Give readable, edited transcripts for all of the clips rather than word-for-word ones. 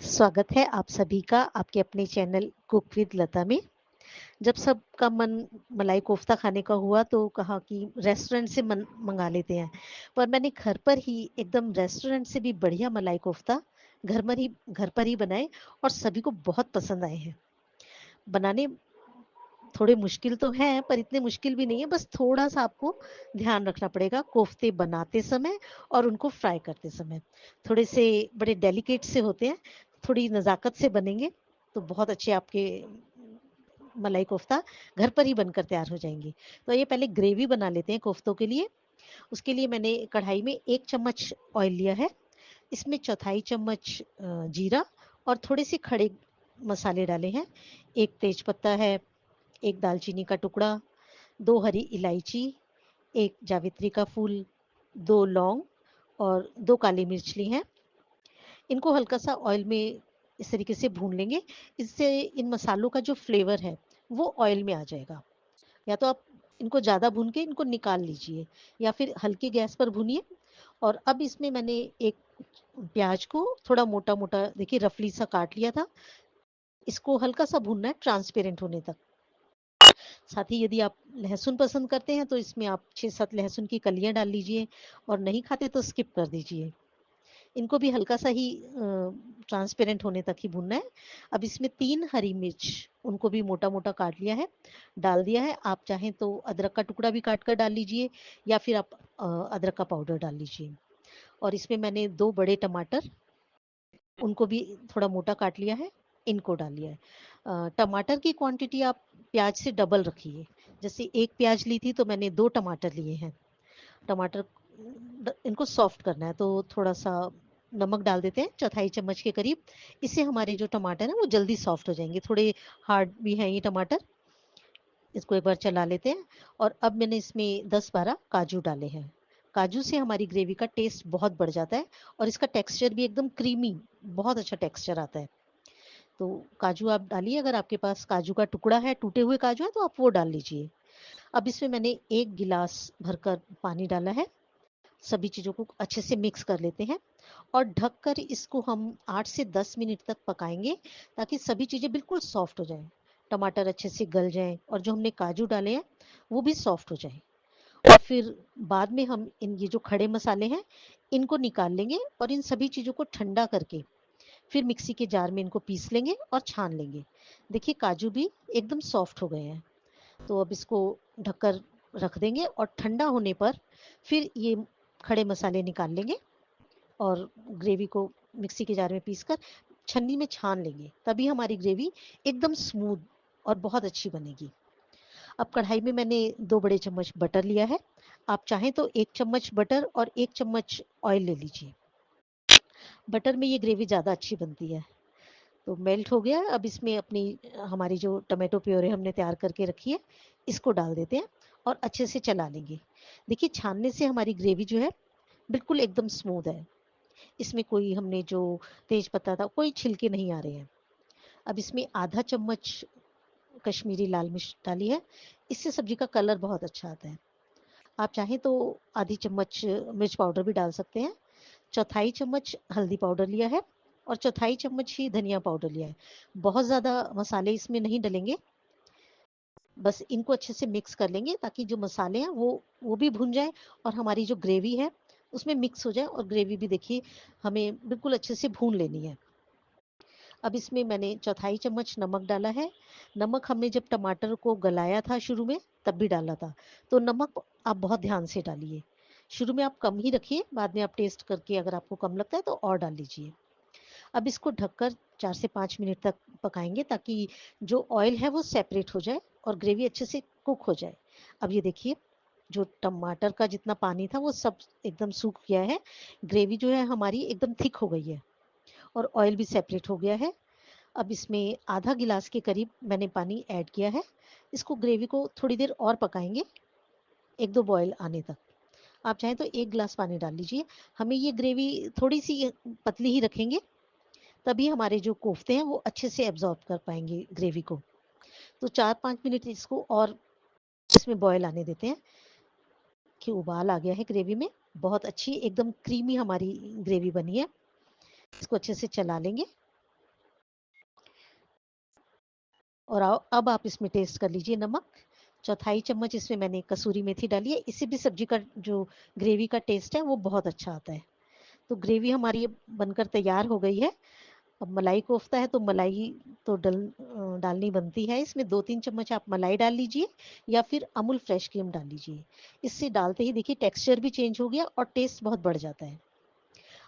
स्वागत है आप सभी का आपके अपने चैनल कुक विद लता में। जब सबका मन मलाई कोफ्ता खाने का हुआ तो कहा कि रेस्टोरेंट से मंगा लेते हैं। पर मैंने घर पर ही एकदम रेस्टोरेंट से भी बढ़िया मलाई कोफ्ता घर पर ही बनाए और सभी को बहुत पसंद आए हैं। बनाने थोड़े मुश्किल तो हैं पर इतने मुश्किल भी नहीं है, बस थोड़ा सा आपको ध्यान रखना पड़ेगा कोफ्ते बनाते समय और उनको फ्राई करते समय। थोड़े से बड़े डेलिकेट से होते हैं, थोड़ी नज़ाकत से बनेंगे तो बहुत अच्छे आपके मलाई कोफ्ता घर पर ही बनकर तैयार हो जाएंगी। तो ये पहले ग्रेवी बना लेते हैं कोफ्तों के लिए। उसके लिए मैंने कढ़ाई में 1 चम्मच ऑयल लिया है। इसमें चौथाई चम्मच जीरा और थोड़े से खड़े मसाले डाले हैं। 1 तेज पत्ता है, 1 दालचीनी का टुकड़ा, 2 हरी इलायची, 1 जावित्री का फूल, 2 लौंग और 2 काली मिर्च ली हैं। इनको हल्का सा ऑयल में इस तरीके से भून लेंगे। इससे इन मसालों का जो फ्लेवर है वो ऑयल में आ जाएगा। या तो आप इनको ज़्यादा भून के इनको निकाल लीजिए या फिर हल्की गैस पर भूनिए। और अब इसमें मैंने एक प्याज को थोड़ा मोटा मोटा देखिए रफली सा काट लिया था। इसको हल्का सा भूनना है ट्रांसपेरेंट होने तक। साथ ही यदि आप लहसुन पसंद करते हैं तो इसमें आप 6-7 लहसुन की कलियां डाल लीजिए और नहीं खाते तो स्किप कर दीजिए। इनको भी हल्का सा ही ट्रांसपेरेंट होने तक ही भूनना है। अब इसमें 3 हरी मिर्च, उनको भी मोटा मोटा काट लिया है, डाल दिया है। आप चाहें तो अदरक का टुकड़ा भी काट कर डाल लीजिए या फिर आप अदरक का पाउडर डाल लीजिए। और इसमें मैंने 2 बड़े टमाटर, उनको भी थोड़ा मोटा काट लिया है, इनको डाल लिया है। टमाटर की क्वांटिटी आप प्याज से डबल रखिए। जैसे 1 प्याज ली थी तो मैंने 2 टमाटर लिए हैं। टमाटर इनको सॉफ्ट करना है तो थोड़ा सा नमक डाल देते हैं, चौथाई चम्मच के करीब। इससे हमारे जो टमाटर हैं वो जल्दी सॉफ्ट हो जाएंगे। थोड़े हार्ड भी हैं ये टमाटर। इसको एक बार चला लेते हैं। और अब मैंने इसमें 10-12 काजू डाले हैं। काजू से हमारी ग्रेवी का टेस्ट बहुत बढ़ जाता है और इसका टेक्सचर भी एकदम क्रीमी, बहुत अच्छा टेक्सचर आता है। तो काजू आप डालिए। अगर आपके पास काजू का टुकड़ा है, टूटे हुए काजू है, तो आप वो डाल लीजिए। अब इसमें मैंने 1 गिलास भरकर पानी डाला है। सभी चीज़ों को अच्छे से मिक्स कर लेते हैं और ढककर इसको हम 8 से 10 मिनट तक पकाएंगे ताकि सभी चीज़ें बिल्कुल सॉफ्ट हो जाएं। टमाटर अच्छे से गल जाएं और जो हमने काजू डाले हैं वो भी सॉफ्ट हो जाएं। और फिर बाद में हम ये जो खड़े मसाले हैं इनको निकाल लेंगे और इन सभी चीज़ों को ठंडा करके फिर मिक्सी के जार में इनको पीस लेंगे और छान लेंगे। देखिए काजू भी एकदम सॉफ्ट हो गए हैं। तो अब इसको ढककर रख देंगे और ठंडा होने पर फिर ये खड़े मसाले निकाल लेंगे और ग्रेवी को मिक्सी के जार में पीसकर छन्नी में छान लेंगे। तभी हमारी ग्रेवी एकदम स्मूथ और बहुत अच्छी बनेगी। अब कढ़ाई में मैंने 2 बड़े चम्मच बटर लिया है। आप चाहें तो 1 चम्मच बटर और 1 चम्मच ऑयल ले लीजिए। बटर में ये ग्रेवी ज़्यादा अच्छी बनती है। तो मेल्ट हो गया। अब इसमें अपनी हमारी जो टमाटो प्योरे हमने तैयार करके रखी है इसको डाल देते हैं और अच्छे से चला लेंगे। देखिए छानने से हमारी ग्रेवी जो है बिल्कुल एकदम स्मूथ है। इसमें कोई हमने जो तेज पत्ता था कोई छिलके नहीं आ रहे हैं। अब इसमें आधा चम्मच कश्मीरी लाल मिर्च डाली है। इससे सब्जी का कलर बहुत अच्छा आता है। आप चाहें तो आधी चम्मच मिर्च पाउडर भी डाल सकते हैं। चौथाई चम्मच हल्दी पाउडर लिया है और चौथाई चम्मच ही धनिया पाउडर लिया है। बहुत ज़्यादा मसाले इसमें नहीं डलेंगे। बस इनको अच्छे से मिक्स कर लेंगे ताकि जो मसाले हैं वो भी भुन जाए और हमारी जो ग्रेवी है उसमें मिक्स हो जाए। और ग्रेवी भी देखिए हमें बिल्कुल अच्छे से भून लेनी है। अब इसमें मैंने चौथाई चम्मच नमक डाला है। नमक हमने जब टमाटर को गलाया था शुरू में तब भी डाला था। तो नमक आप बहुत ध्यान से डालिए। शुरू में आप कम ही रखिए, बाद में आप टेस्ट करके अगर आपको कम लगता है तो और डाल लीजिए। अब इसको ढककर 4 से 5 मिनट तक पकाएंगे ताकि जो ऑयल है वो सेपरेट हो जाए और ग्रेवी अच्छे से कुक हो जाए। अब ये देखिए जो टमाटर का जितना पानी था वो सब एकदम सूख गया है। ग्रेवी जो है हमारी एकदम थिक हो गई है और ऑयल भी सेपरेट हो गया है। अब इसमें आधा गिलास के करीब मैंने पानी ऐड किया है। इसको ग्रेवी को थोड़ी देर और पकाएंगे, 1-2 बॉयल आने तक। आप चाहें तो 1 गिलास पानी डाल लीजिए। हमें ये ग्रेवी थोड़ी सी पतली ही रखेंगे तभी हमारे जो कोफ्ते हैं वो अच्छे से एब्जॉर्ब कर पाएंगे ग्रेवी को। तो 4-5 मिनट इसको और इसमें बॉयल आने देते हैं कि उबाल आ गया है ग्रेवी में। बहुत अच्छी एकदम क्रीमी हमारी ग्रेवी बनी है। इसको अच्छे से चला लेंगे और अब आप इसमें टेस्ट कर लीजिए नमक। चौथाई चम्मच इसमें मैंने कसूरी मेथी डाली है, इससे भी सब्जी का जो ग्रेवी का टेस्ट है वो बहुत अच्छा आता है। तो ग्रेवी हमारी बनकर तैयार हो गई है। अब मलाई कोफ्ता है तो मलाई तो डालनी बनती है। इसमें 2-3 चम्मच आप मलाई डाल लीजिए या फिर अमूल फ्रेश क्रीम डाल लीजिए। इससे डालते ही देखिए टेक्सचर भी चेंज हो गया और टेस्ट बहुत बढ़ जाता है।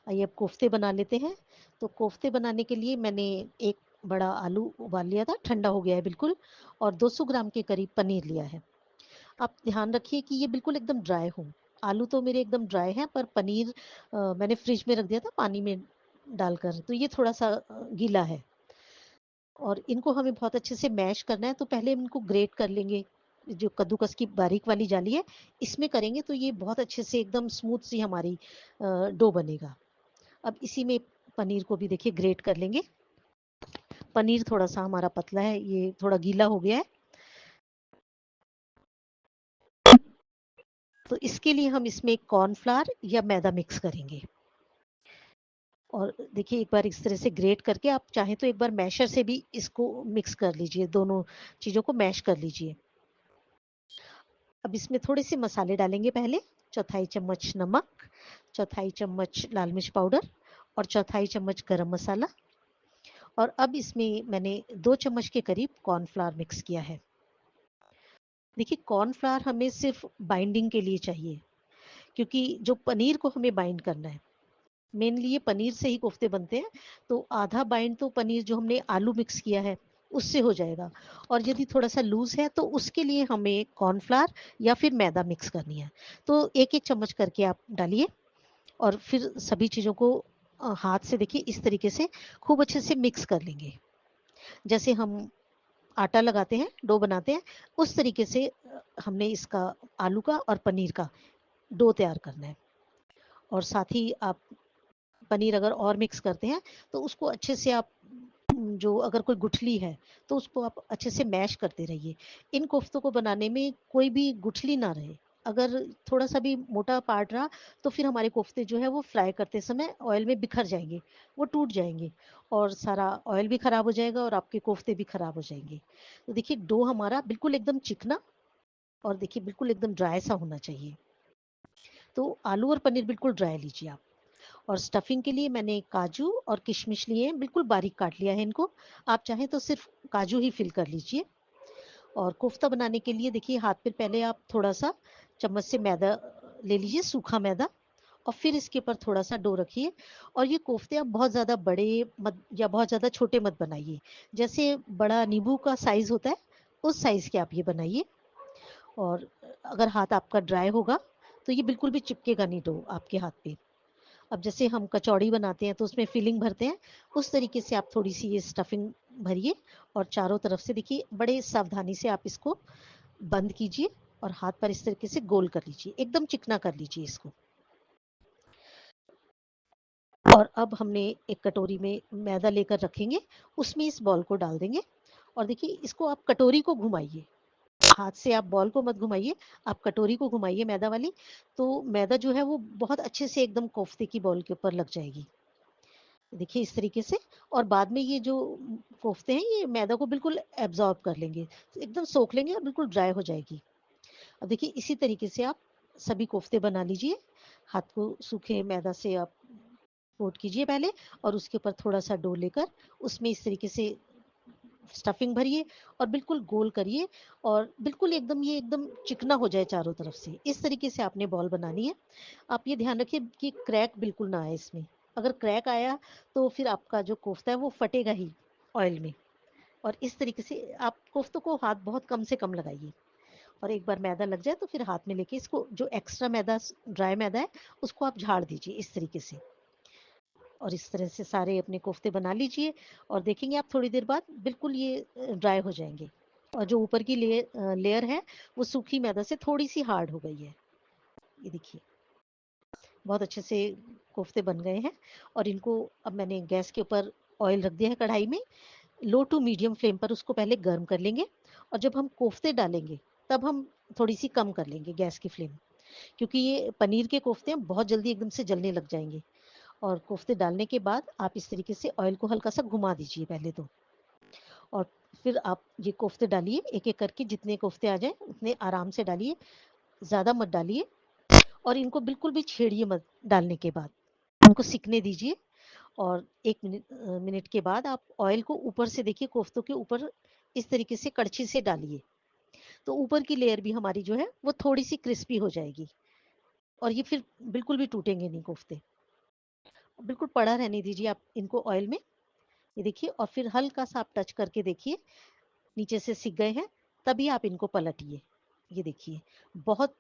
आइए अब कोफ्ते बना लेते हैं। तो कोफ्ते बनाने के लिए मैंने एक बड़ा आलू उबाल लिया था, ठंडा हो गया है बिल्कुल, और 200 ग्राम के करीब पनीर लिया है। आप ध्यान रखिए कि ये बिल्कुल एकदम ड्राई हो। आलू तो मेरे एकदम ड्राई है, पर पनीर मैंने फ्रिज में रख दिया था पानी में डालकर, तो ये थोड़ा सा गीला है। और इनको हमें बहुत अच्छे से मैश करना है, तो पहले इनको ग्रेट कर लेंगे। जो कद्दूकस की बारीक वाली जाली है, इसमें करेंगे तो ये बहुत अच्छे से एकदम स्मूथ सी हमारी डो बनेगा। अब इसी में पनीर को भी देखिए ग्रेट कर लेंगे। पनीर थोड़ा सा हमारा पतला है, ये थोड़ा गीला हो गया है, तो इसके लिए हम इसमें कॉर्नफ्लावर या मैदा मिक्स करेंगे। और देखिए एक बार इस तरह से ग्रेट करके आप चाहें तो एक बार मैशर से भी इसको मिक्स कर लीजिए, दोनों चीज़ों को मैश कर लीजिए। अब इसमें थोड़े से मसाले डालेंगे पहले। चौथाई चम्मच नमक, चौथाई चम्मच लाल मिर्च पाउडर और चौथाई चम्मच गरम मसाला। और अब इसमें मैंने 2 चम्मच के करीब कॉर्नफ्लावर मिक्स किया है। देखिए कॉर्नफ्लावर हमें सिर्फ बाइंडिंग के लिए चाहिए, क्योंकि जो पनीर को हमें बाइंड करना है, मेनली ये पनीर से ही कोफ्ते बनते हैं, तो आधा बाइंड तो पनीर जो हमने आलू मिक्स किया है उससे हो जाएगा। और यदि थोड़ा सा लूज है तो उसके लिए हमें कॉर्नफ्लावर या फिर मैदा मिक्स करनी है। तो एक एक चम्मच करके आप डालिए और फिर सभी चीज़ों को हाथ से देखिए इस तरीके से खूब अच्छे से मिक्स कर लेंगे। जैसे हम आटा लगाते हैं, डो बनाते हैं, उस तरीके से हमने इसका आलू का और पनीर का डो तैयार करना है। और साथ ही आप पनीर अगर और मिक्स करते हैं तो उसको अच्छे से आप जो अगर कोई गुठली है तो उसको आप अच्छे से मैश करते रहिए। इन कोफ्तों को बनाने में कोई भी गुठली ना रहे। अगर थोड़ा सा भी मोटा पार्ट रहा तो फिर हमारे कोफ्ते जो है वो फ्राई करते समय ऑयल में बिखर जाएंगे, वो टूट जाएंगे और सारा ऑयल भी खराब हो जाएगा और आपके कोफ्ते भी खराब हो जाएंगे। तो देखिए डो हमारा बिल्कुल एकदम चिकना और देखिए बिल्कुल एकदम ड्राई सा होना चाहिए। तो आलू और पनीर बिल्कुल ड्राई लीजिए आप। और स्टफिंग के लिए मैंने काजू और किशमिश लिए हैं, बिल्कुल बारीक काट लिया है इनको। आप चाहें तो सिर्फ काजू ही फिल कर लीजिए। और कोफ्ता बनाने के लिए देखिए हाथ पे पहले आप थोड़ा सा चम्मच से मैदा ले लीजिए, सूखा मैदा, और फिर इसके ऊपर थोड़ा सा डो रखिए। और ये कोफ्ते आप बहुत ज़्यादा बड़े मत या बहुत ज़्यादा छोटे मत बनाइए। जैसे बड़ा नींबू का साइज़ होता है उस साइज़ के आप ये बनाइए। और अगर हाथ आपका ड्राई होगा तो ये बिल्कुल भी चिपकेगा नहीं डो आपके हाथ पे। अब जैसे हम कचौड़ी बनाते हैं तो उसमें फिलिंग भरते हैं, उस तरीके से आप थोड़ी सी ये स्टफिंग भरिए और चारों तरफ से देखिए बड़े सावधानी से आप इसको बंद कीजिए और हाथ पर इस तरीके से गोल कर लीजिए, एकदम चिकना कर लीजिए इसको। और अब हमने एक कटोरी में मैदा लेकर रखेंगे, उसमें इस बॉल को डाल देंगे और देखिए इसको आप कटोरी को घुमाइए, हाथ से आप बॉल को मत घुमाइए, आप कटोरी को घुमाइए मैदा वाली। तो मैदा जो है वो बहुत अच्छे से एकदम कोफ्ते की बॉल के ऊपर लग जाएगी, देखिए इस तरीके से। और बाद में ये जो कोफ्ते हैं ये मैदा को बिल्कुल एब्जॉर्ब कर लेंगे, एकदम सोख लेंगे और बिल्कुल ड्राई हो जाएगी। अब देखिए इसी तरीके से आप सभी कोफ्ते बना लीजिए। हाथ को सूखे मैदा से आप कोट कीजिए पहले और उसके ऊपर थोड़ा सा डो लेकर उसमें इस तरीके से स्टफिंग भरिए और बिल्कुल गोल करिए और बिल्कुल एकदम ये एकदम चिकना हो जाए चारों तरफ से। इस तरीके से आपने बॉल बनानी है। आप ये ध्यान रखिए कि क्रैक बिल्कुल ना आए इसमें। अगर क्रैक आया तो फिर आपका जो कोफ्ता है वो फटेगा ही ऑयल में। और इस तरीके से आप कोफ्तों को हाथ बहुत कम से कम लगाइए और एक बार मैदा लग जाए तो फिर हाथ में लेके इसको जो एक्स्ट्रा मैदा ड्राई मैदा है उसको आप झाड़ दीजिए इस तरीके से। और इस तरह से सारे अपने कोफ्ते बना लीजिए और देखेंगे आप थोड़ी देर बाद बिल्कुल ये ड्राई हो जाएंगे। और जो ऊपर की लेयर है वो सूखी मैदा से थोड़ी सी हार्ड हो गई है। ये देखिए बहुत अच्छे से कोफ्ते बन गए हैं। और इनको अब मैंने गैस के ऊपर ऑयल रख दिया है कढ़ाई में, लो टू मीडियम फ्लेम पर उसको पहले गर्म कर लेंगे। और जब हम कोफ्ते डालेंगे तब हम थोड़ी सी कम कर लेंगे गैस की फ्लेम, क्योंकि ये पनीर के कोफ्ते हैं बहुत जल्दी एकदम से जलने लग जाएंगे। और कोफ्ते डालने के बाद आप इस तरीके से ऑयल को हल्का सा घुमा दीजिए पहले तो। और फिर आप ये कोफ्ते डालिए, एक-एक करके जितने कोफ्ते आ जाएँ उतने आराम से डालिए, ज़्यादा मत डालिए और इनको बिल्कुल भी छेड़िए मत डालने के बाद। इनको सिकने दीजिए और 1 मिनट के बाद आप ऑयल को ऊपर से देखिए कोफ्तों के ऊपर इस तरीके से कड़छी से डालिए। तो ऊपर की लेयर भी हमारी जो है वो थोड़ी-सी क्रिस्पी हो जाएगी और ये फिर बिल्कुल भी टूटेंगे नहीं कोफ्ते। बिल्कुल पड़ा रहने दीजिए आप इनको ऑयल में, ये देखिए और फिर हल्का-सा आप टच करके देखिए नीचे से सिक गए हैं, तभी आप इनको पलटिए। ये देखिए, बहुत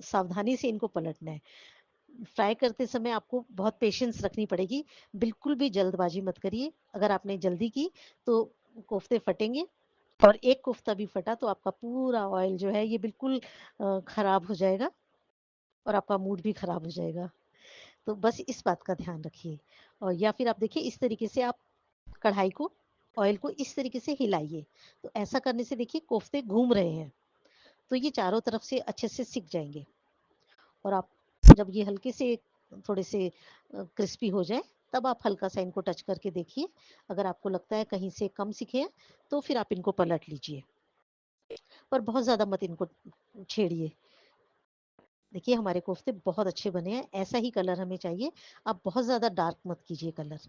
सावधानी से इनको पलटना है। फ्राई करते समय आपको बहुत पेशेंस रखनी पड़ेगी, बिल्कुल भी जल्दबाजी मत करिए। अगर आपने जल्दी की तो कोफ्ते फटेंगे और एक कोफ्ता भी फटा तो आपका पूरा ऑयल जो है ये बिल्कुल खराब हो जाएगा और आपका मूड भी खराब हो जाएगा। तो बस इस बात का ध्यान रखिए और या फिर आप देखिए इस तरीके से आप कढ़ाई को ऑयल को इस तरीके से हिलाइए। तो ऐसा करने से देखिए कोफ्ते घूम रहे हैं, तो ये चारों तरफ से अच्छे से सिक जाएँगे और आप जब ये हल्के से थोड़े से क्रिस्पी हो जाएँ, तब आप हल्का-सा इनको टच करके देखिए। अगर आपको लगता है कहीं से कम सिके हैं, तो फिर आप इनको पलट लीजिए। पर बहुत ज़्यादा मत इनको छेड़िए। देखिए हमारे कोफ्ते बहुत अच्छे बने हैं, ऐसा ही कलर हमें चाहिए। आप बहुत ज़्यादा डार्क मत कीजिए कलर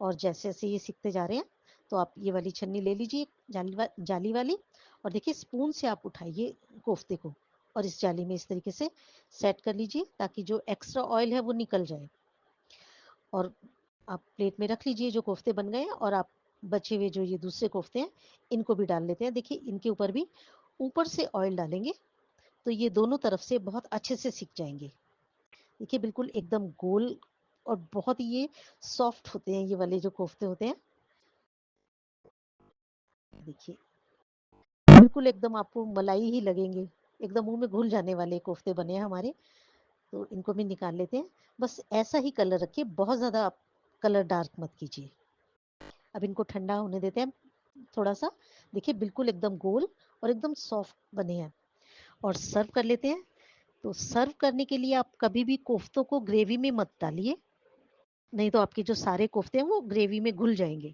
और जैसे-जैसे ये सिकते जा रहे हैं, तो आप ये वाली छन्नी ले लीजिए जाली वाली और देखिए स्पून से आप उठाइए कोफ्ते को और इस जाली में इस तरीके से सेट कर लीजिए ताकि जो एक्स्ट्रा ऑयल है वो निकल जाए और आप प्लेट में रख लीजिए जो कोफ्ते बन गए हैं और आप बचे हुए जो ये दूसरे कोफ्ते हैं, इनको भी डाल लेते हैं। देखिए इनके ऊपर भी ऊपर से ऑयल डालेंगे, तो ये दोनों तरफ से बहुत अच्छे से सिक जाएँगे। देखिए बिल्कुल एकदम गोल और बहुत ही ये सॉफ्ट होते हैं ये वाले जो कोफ्ते होते हैं। देखिए बिल्कुल एकदम आपको मलाई ही लगेंगे, एकदम मुँह में घुल जाने वाले कोफ्ते बने हैं हमारे। तो इनको भी निकाल लेते हैं। बस ऐसा ही कलर रखिए, बहुत ज़्यादा आप कलर डार्क मत कीजिए। अब इनको ठंडा होने देते हैं थोड़ा-सा। देखिए बिल्कुल एकदम गोल और एकदम सॉफ्ट बने हैं और सर्व कर लेते हैं। तो सर्व करने के लिए आप कभी भी कोफ्तों को ग्रेवी में मत डालिए, नहीं तो आपके जो सारे कोफ्ते हैं वो ग्रेवी में घुल जाएँगे।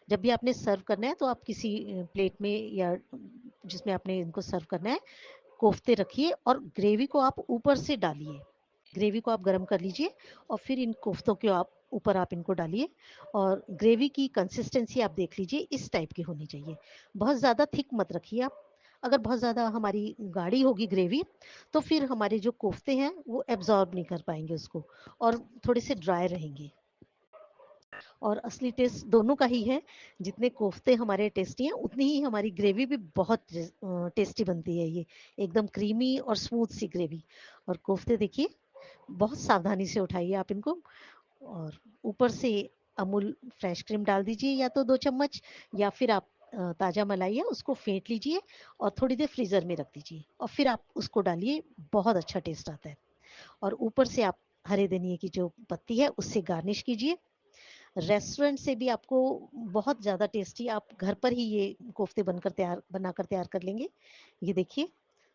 जब भी आपने सर्व करना है तो आप किसी प्लेट में या जिसमें आपने इनको सर्व करना है, कोफ्ते रखिए और ग्रेवी को आप ऊपर से डालिए। ग्रेवी को आप गरम कर लीजिए और फिर इन कोफ्तों के आप ऊपर आप इनको डालिए और ग्रेवी की कंसिस्टेंसी आप देख लीजिए इस टाइप की होनी चाहिए। बहुत ज़्यादा थिक मत रखिए आप। अगर बहुत ज़्यादा हमारी गाढ़ी होगी ग्रेवी, तो फिर हमारे जो कोफ्ते हैं वो एब्ज़ॉर्ब नहीं कर पाएँगे उसको और थोड़े से ड्राई रहेंगे। और असली टेस्ट दोनों का ही है। जितने कोफ्ते हमारे टेस्टी हैं, उतनी ही हमारी ग्रेवी भी बहुत टेस्टी बनती है ये। एकदम क्रीमी और स्मूथ सी ग्रेवी और कोफ्ते देखिए बहुत सावधानी से उठाइए आप इनको और ऊपर से अमूल फ्रेश क्रीम डाल दीजिए या तो 2 चम्मच या फिर आप ताज़ा मलाई है उसको फेंट लीजिए और थोड़ी देर फ्रीज़र में रख दीजिए और फिर आप उसको डालिए, बहुत अच्छा टेस्ट आता है। और ऊपर से आप हरे धनिये की जो पत्ती है उससे गार्निश कीजिए। रेस्टोरेंट से भी आपको बहुत ज़्यादा टेस्टी आप घर पर ही ये कोफ्ते बनाकर तैयार कर लेंगे। ये देखिए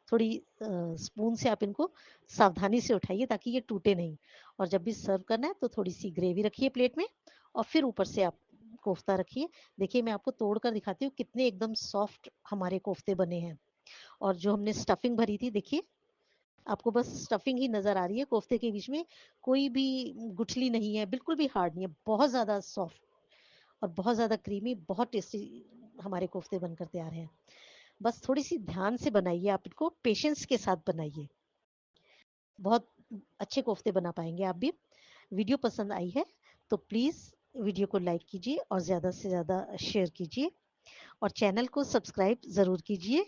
थोड़ी स्पून से आप इनको सावधानी से उठाइए ताकि ये टूटे नहीं और जब भी सर्व करना है तो थोड़ी सी ग्रेवी रखिए प्लेट में और फिर ऊपर से आप कोफ्ता रखिए। देखिए मैं आपको तोड़ कर दिखाती हूँ कितने एकदम सॉफ्ट हमारे कोफ्ते बने हैं और जो हमने स्टफिंग भरी थी देखिए आपको बस स्टफिंग ही नज़र आ रही है कोफ्ते के बीच में, कोई भी गुठली नहीं है, बिल्कुल भी हार्ड नहीं है, बहुत ज़्यादा सॉफ्ट और बहुत ज़्यादा क्रीमी, बहुत टेस्टी हमारे कोफ्ते बनकर तैयार हैं। बस थोड़ी-सी ध्यान से बनाइए आप इनको, पेशेंस के साथ बनाइए। बहुत अच्छे कोफ्ते बना पाएँगे आप भी। वीडियो पसंद आई है, तो प्लीज़ वीडियो को लाइक कीजिए और ज़्यादा से ज़्यादा शेयर कीजिए और चैनल को सब्सक्राइब ज़रूर कीजिए।